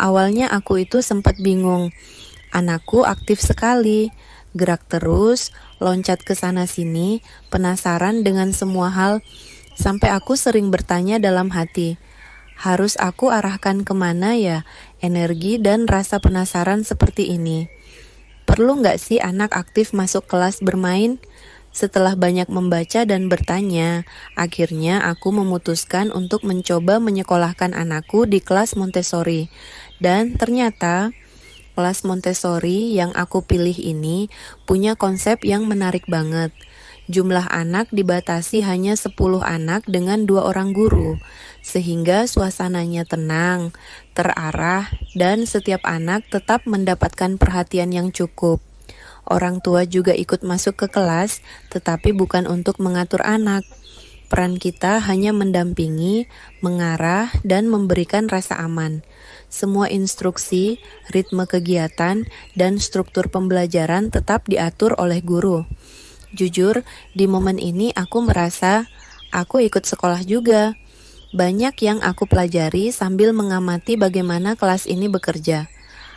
Awalnya aku itu sempat bingung. Anakku aktif sekali, gerak terus, loncat ke sana sini, penasaran dengan semua hal, sampai aku sering bertanya dalam hati, harus aku arahkan kemana ya energi dan rasa penasaran seperti ini? Perlu nggak sih anak aktif masuk kelas bermain? Setelah banyak membaca dan bertanya, akhirnya aku memutuskan untuk mencoba menyekolahkan anakku di kelas Montessori. Dan ternyata kelas Montessori yang aku pilih ini punya konsep yang menarik banget. Jumlah anak dibatasi hanya 10 anak dengan 2 orang guru, sehingga suasananya tenang, terarah, dan setiap anak tetap mendapatkan perhatian yang cukup. Orang tua juga ikut masuk ke kelas, tetapi bukan untuk mengatur anak. Peran kita hanya mendampingi, mengarah, dan memberikan rasa aman. Semua instruksi, ritme kegiatan, dan struktur pembelajaran tetap diatur oleh guru. Jujur, di momen ini aku merasa aku ikut sekolah juga. Banyak yang aku pelajari sambil mengamati bagaimana kelas ini bekerja.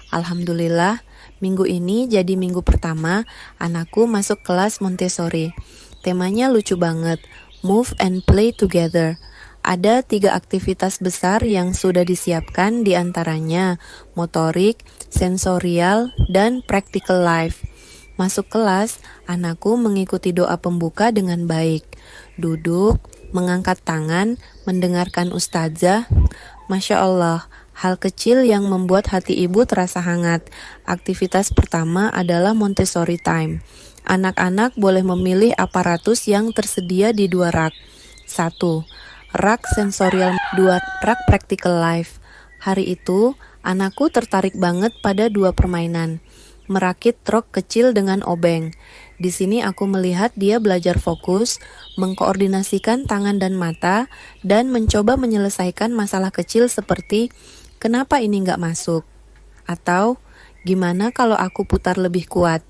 Alhamdulillah, minggu ini jadi minggu pertama anakku masuk kelas Montessori. Temanya lucu banget, Move and Play Together. Ada 3 aktivitas besar yang sudah disiapkan, diantaranya motorik, sensorial, dan practical life. Masuk kelas, anakku mengikuti doa pembuka dengan baik. Duduk, mengangkat tangan, mendengarkan ustazah. Masya Allah, hal kecil yang membuat hati ibu terasa hangat. Aktivitas pertama adalah Montessori time. Anak-anak boleh memilih aparatus yang tersedia di 2 rak. 1. Rak sensorial, 2. Rak practical life. Hari itu, anakku tertarik banget pada 2 permainan. Merakit truk kecil dengan obeng. Di sini aku melihat dia belajar fokus, mengkoordinasikan tangan dan mata, dan mencoba menyelesaikan masalah kecil seperti kenapa ini nggak masuk? Atau gimana kalau aku putar lebih kuat?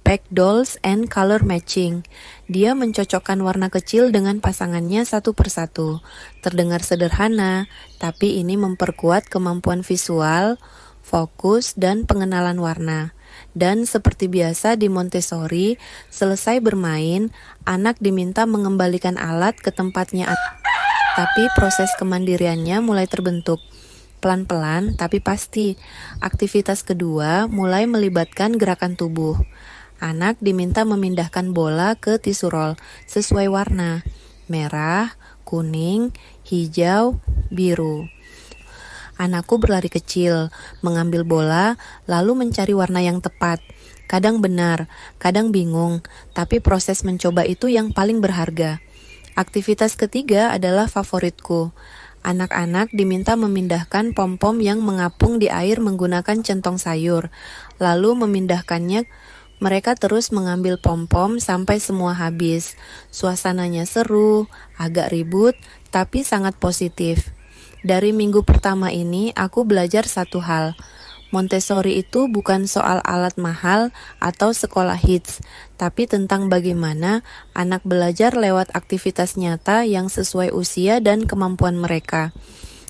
Pack dolls and color matching. Dia mencocokkan warna kecil dengan pasangannya satu persatu. Terdengar sederhana, tapi ini memperkuat kemampuan visual, fokus, dan pengenalan warna. Dan seperti biasa di Montessori, selesai bermain, anak diminta mengembalikan alat ke tempatnya. Tapi proses kemandiriannya mulai terbentuk. Pelan-pelan tapi pasti. Aktivitas kedua mulai melibatkan gerakan tubuh. Anak diminta memindahkan bola ke tisu roll sesuai warna. Merah, kuning, hijau, biru. Anakku berlari kecil, mengambil bola, lalu mencari warna yang tepat. Kadang benar, kadang bingung, tapi proses mencoba itu yang paling berharga. Aktivitas ketiga adalah favoritku. Anak-anak diminta memindahkan pom-pom yang mengapung di air menggunakan centong sayur, lalu memindahkannya. Mereka terus mengambil pom-pom sampai semua habis. Suasananya seru, agak ribut, tapi sangat positif. Dari minggu pertama ini, aku belajar satu hal. Montessori itu bukan soal alat mahal atau sekolah hits, tapi tentang bagaimana anak belajar lewat aktivitas nyata yang sesuai usia dan kemampuan mereka.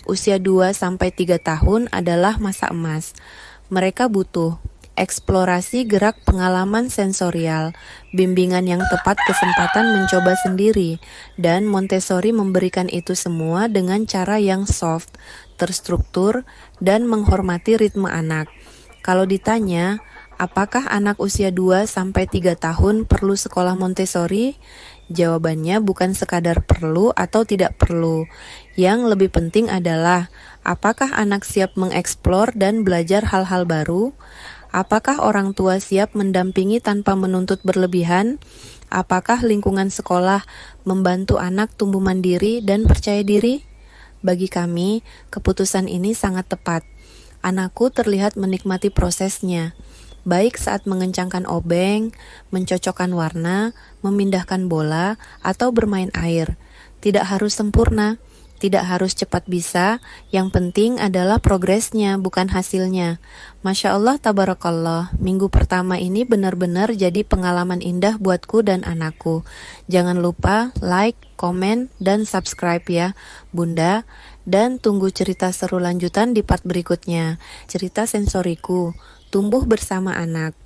Usia 2-3 tahun adalah masa emas. Mereka butuh eksplorasi gerak pengalaman sensorial, bimbingan yang tepat kesempatan mencoba sendiri, dan Montessori memberikan itu semua dengan cara yang soft, terstruktur, dan menghormati ritme anak. Kalau ditanya, apakah anak usia 2-3 tahun perlu sekolah Montessori? Jawabannya bukan sekadar perlu atau tidak perlu. Yang lebih penting adalah, apakah anak siap mengeksplor dan belajar hal-hal baru? Apakah orang tua siap mendampingi tanpa menuntut berlebihan? Apakah lingkungan sekolah membantu anak tumbuh mandiri dan percaya diri? Bagi kami, keputusan ini sangat tepat. Anakku terlihat menikmati prosesnya, baik saat mengencangkan obeng, mencocokkan warna, memindahkan bola, atau bermain air. Tidak harus sempurna, tidak harus cepat bisa, yang penting adalah progresnya, bukan hasilnya. Masya Allah, tabarakallah, minggu pertama ini benar-benar jadi pengalaman indah buatku dan anakku. Jangan lupa like, komen, dan subscribe ya, Bunda. Dan tunggu cerita seru lanjutan di part berikutnya. Cerita sensoriku, tumbuh bersama anak.